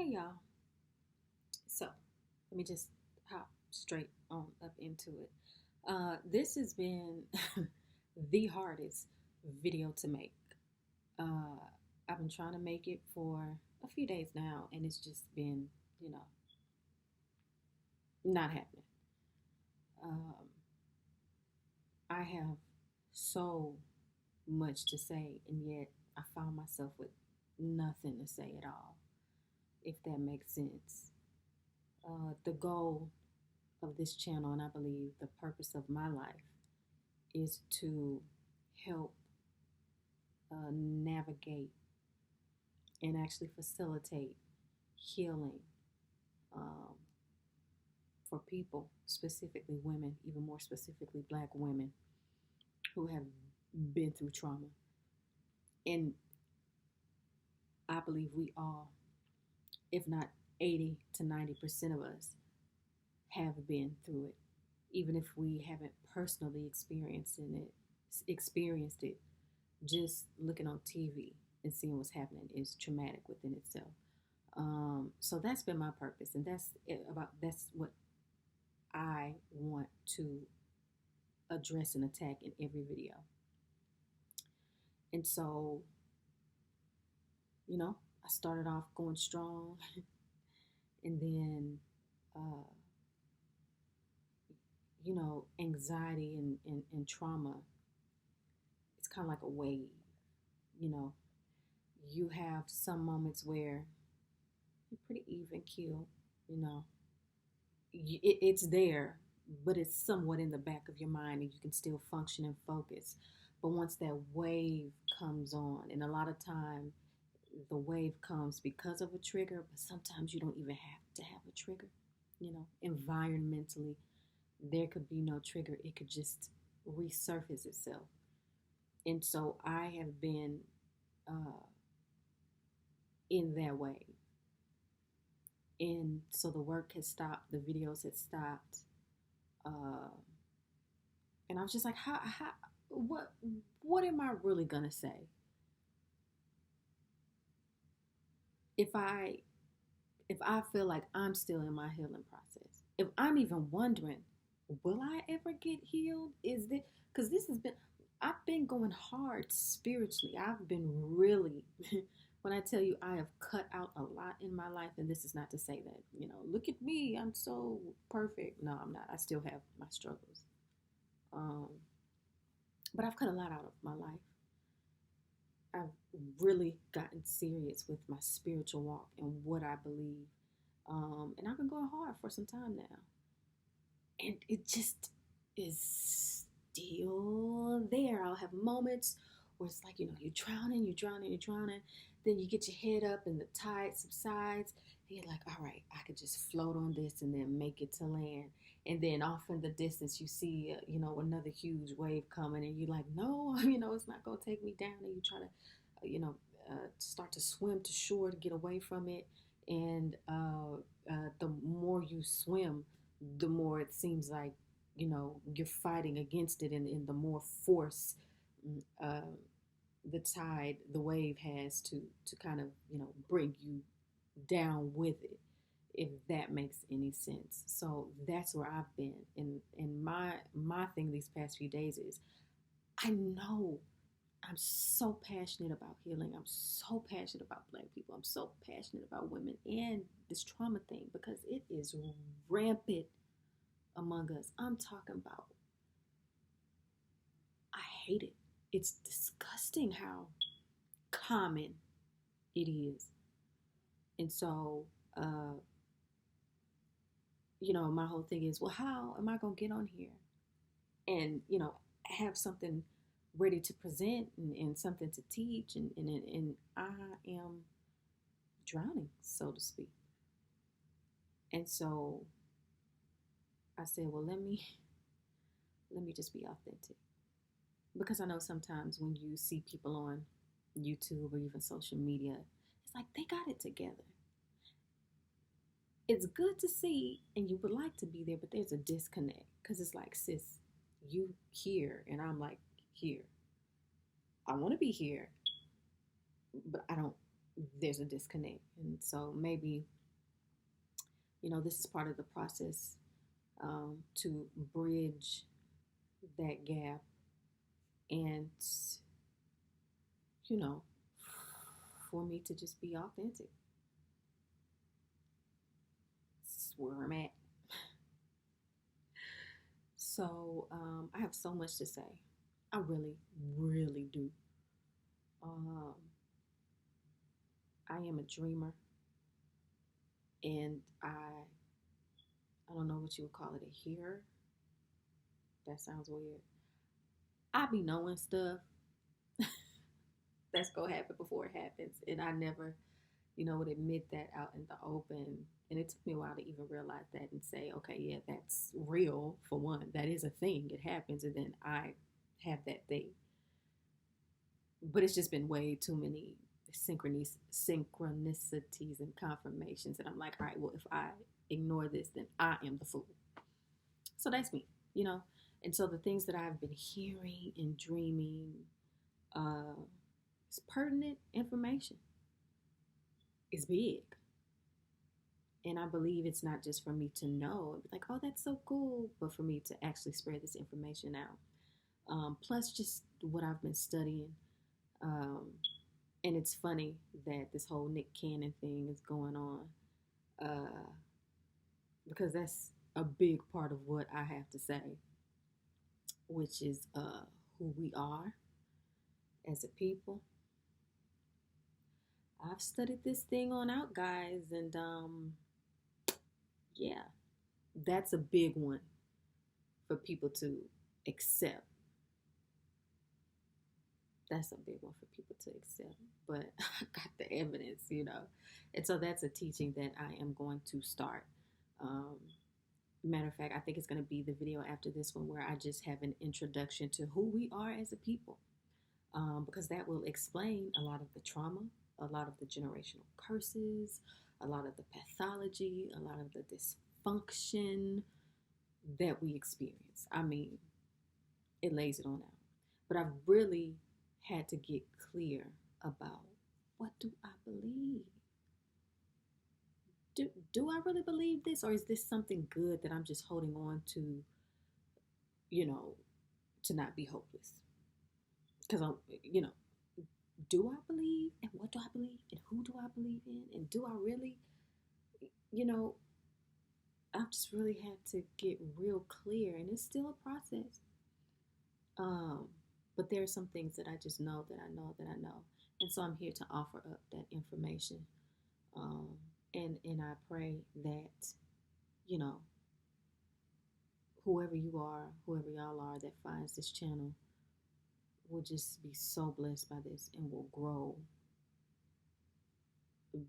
Hey y'all. So let me just hop straight on up into it. This has been the hardest video to make. Uh, I've been trying to make it for a few days now, and it's just been, you know, not happening. Um, I have so much to say, and yet I found myself with nothing to say at all, if that makes sense. The goal of this channel, and I believe the purpose of my life, is to help navigate and actually facilitate healing um, for people, specifically women, even more specifically Black women who have been through trauma. And I believe we all, if not 80 to 90% of us, have been through it, even if we haven't personally experienced it, just looking on TV and seeing what's happening is traumatic within itself. So that's been my purpose, and that's what I want to address and attack in every video. And so, I started off going strong, and then, uh, anxiety and trauma. It's kind of like a wave. You know, you have some moments where you're pretty even keel. You know, it's there, but it's somewhat in the back of your mind and you can still function and focus. But once that wave comes on, and a lot of time the wave comes because of a trigger, but sometimes you don't even have to have a trigger. Environmentally, there could be no trigger, it could just resurface itself. And so I have been uh, in that wave. And so the work has stopped, the videos had stopped. Uh, And I was just like, what am I really gonna say? If I if I feel like I'm still in my healing process, if I'm even wondering, will I ever get healed? Is this because this has been I've been going hard spiritually. I've been really when I tell you I have cut out a lot in my life, and this is not to say that, look at me, I'm so perfect. No, I'm not. I still have my struggles. Um, but I've cut a lot out of my life. I've really gotten serious with my spiritual walk and what I believe. And I've been going hard for some time now. And it just is still there. I'll have moments where it's like, you're drowning, you're drowning, you're drowning. Then you get your head up and the tide subsides. And you're like, all right, I could just float on this and then make it to land. And then off in the distance, you see, another huge wave coming. And you're like, no, it's not going to take me down. And you try to, start to swim to shore to get away from it. And the more you swim, the more it seems like you're fighting against it, and the more force uh, the tide, the wave has to kind of bring you down with it, if that makes any sense. So that's where I've been, and my thing these past few days is I know I'm so passionate about healing. I'm so passionate about Black people. I'm so passionate about women and this trauma thing because it is rampant among us. I'm talking about, I hate it. It's disgusting how common it is. And so, my whole thing is, well, how am I going to get on here and, have something ready to present and something to teach? And I am drowning, so to speak. And so I said, well, let me just be authentic. Because I know sometimes when you see people on YouTube or even social media, it's like they got it together. It's good to see and you would like to be there, but there's a disconnect because it's like, sis, you here and I'm like here. I want to be here, but I don't, there's a disconnect. And so maybe This is part of the process to bridge that gap and, you know, for me to just be authentic. This is where I'm at. So I have so much to say. I really, really do. Um, I am a dreamer, and I don't know what you would call it, a hearer. That sounds weird. I be knowing stuff that's gonna happen before it happens, and I never, would admit that out in the open. And it took me a while to even realize that and say, okay, yeah, that's real. For one, that is a thing. It happens, and then I have that thing. But it's just been way too many synchronicities and confirmations that I'm like, all right, well, if I ignore this, then I am the fool. So that's me, you know. And so the things that I've been hearing and dreaming uh, is pertinent information. It's big. And I believe it's not just for me to know, like, oh, that's so cool, but for me to actually spread this information out. Plus, just what I've been studying. Um, and it's funny that this whole Nick Cannon thing is going on uh, because that's a big part of what I have to say, which is who we are as a people. I've studied this thing on out, guys, and yeah, that's a big one for people to accept. That's a big one for people to accept. But I got the evidence. And so that's a teaching that I am going to start. Um, Matter of fact, I think it's going to be the video after this one where I just have an introduction to who we are as a people, because that will explain a lot of the trauma, a lot of the generational curses, a lot of the pathology, a lot of the dysfunction that we experience. I mean, it lays it on out. But I've really had to get clear about, what do I believe? Do I really believe this, or is this something good that I'm just holding on to, you know, to not be hopeless? Because you know, do I believe, and what do I believe, and who do I believe in, and do I really, you know, I've just really had to get real clear, and it's still a process. Um, but there are some things that I just know that I know that I know, and so I'm here to offer up that information. Um, and I pray that, you know, whoever you are, whoever y'all are that finds this channel, will just be so blessed by this and will grow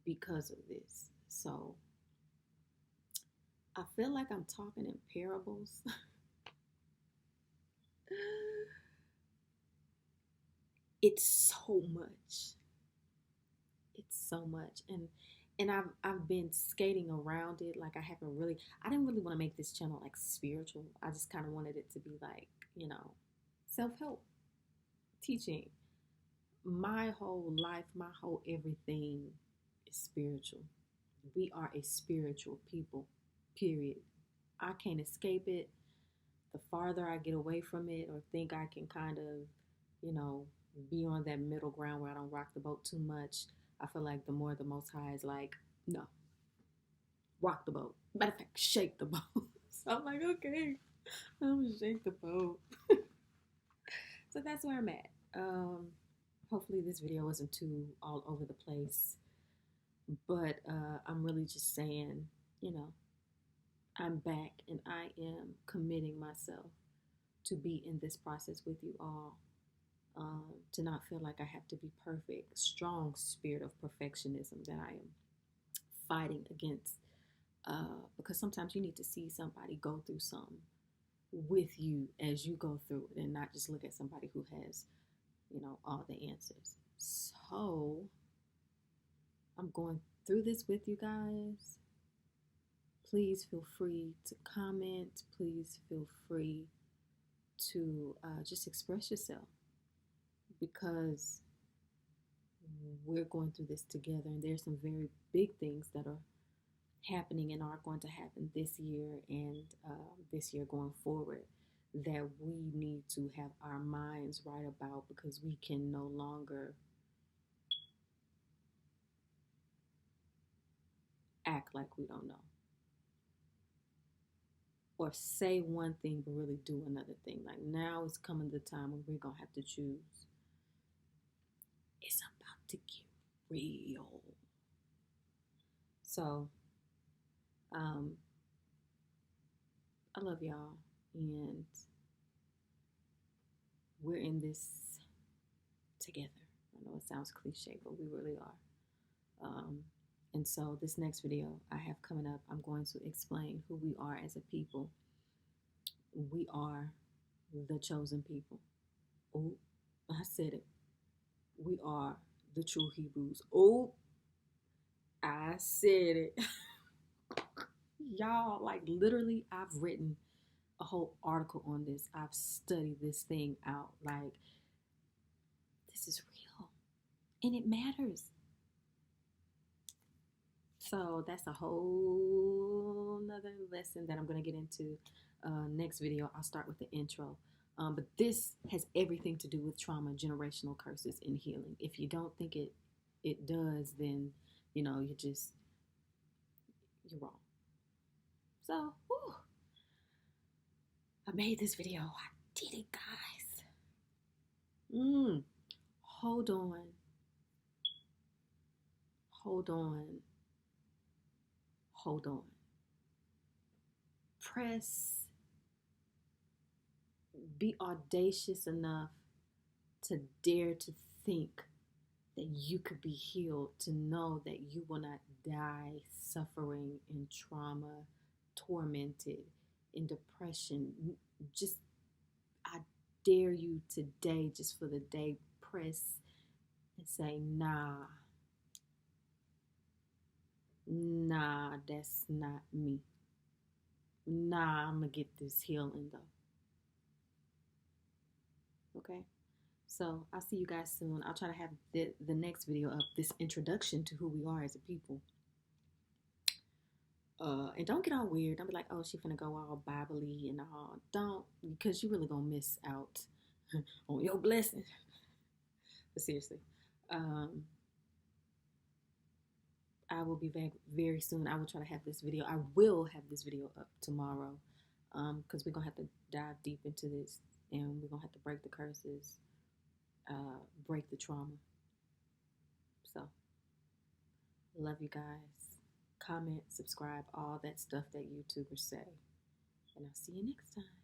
because of this. So I feel like I'm talking in parables. It's so much. It's so much. And I've been skating around it. Like, I didn't really want to make this channel like spiritual. I just kind of wanted it to be like, self-help, teaching. My whole life, my whole everything is spiritual. We are a spiritual people, period. I can't escape it. The farther I get away from it or think I can kind of, you know, be on that middle ground where I don't rock the boat too much, I feel like the more the Most High is like, no, rock the boat. Matter of fact, shake the boat. So I'm like, okay, I'm gonna shake the boat. So that's where I'm at. Hopefully this video wasn't too all over the place, but I'm really just saying, you know, I'm back and I am committing myself to be in this process with you all, to not feel like I have to be perfect. Strong spirit of perfectionism that I am fighting against, because sometimes you need to see somebody go through something with you as you go through it and not just look at somebody who has, all the answers. So I'm going through this with you guys. Please feel free to comment. Please feel free to just express yourself, because we're going through this together, and there's some very big things that are happening and are going to happen this year and this year going forward that we need to have our minds right about, because we can no longer act like we don't know, or say one thing but really do another thing. Like, now is coming the time when we're gonna have to choose. It's about to get real. So um I love y'all, and we're in this together. I know it sounds cliche, but we really are. And so this next video I have coming up, I'm going to explain who we are as a people. We are the chosen people. Oh, I said it. We are the true Hebrews. Oh, I said it. Y'all, like, literally, I've written a whole article on this. I've studied this thing out. Like, this is real and it matters. So that's a whole nother lesson that I'm going to get into next video. I'll start with the intro. But this has everything to do with trauma, generational curses, and healing. If you don't think it does, then you're wrong. So, whew, I made this video. I did it, guys. Hold on. Hold on. Hold on. Be audacious enough to dare to think that you could be healed, to know that you will not die suffering in trauma, tormented, in depression. Just, I dare you today, just for the day, press and say, nah, that's not me. Nah, I'm gonna get this healing though. Okay? So I'll see you guys soon. I'll try to have the next video up, this introduction to who we are as a people. And don't get all weird. Don't be like, oh, she finna go all Bible-y and all. Don't, because you really gonna miss out on your blessing. But seriously, I will be back very soon. I will try to have this video. I will have this video up tomorrow, because we're gonna have to dive deep into this, and we're gonna have to break the curses, break the trauma. So, love you guys. Comment, subscribe, all that stuff that YouTubers say. And I'll see you next time.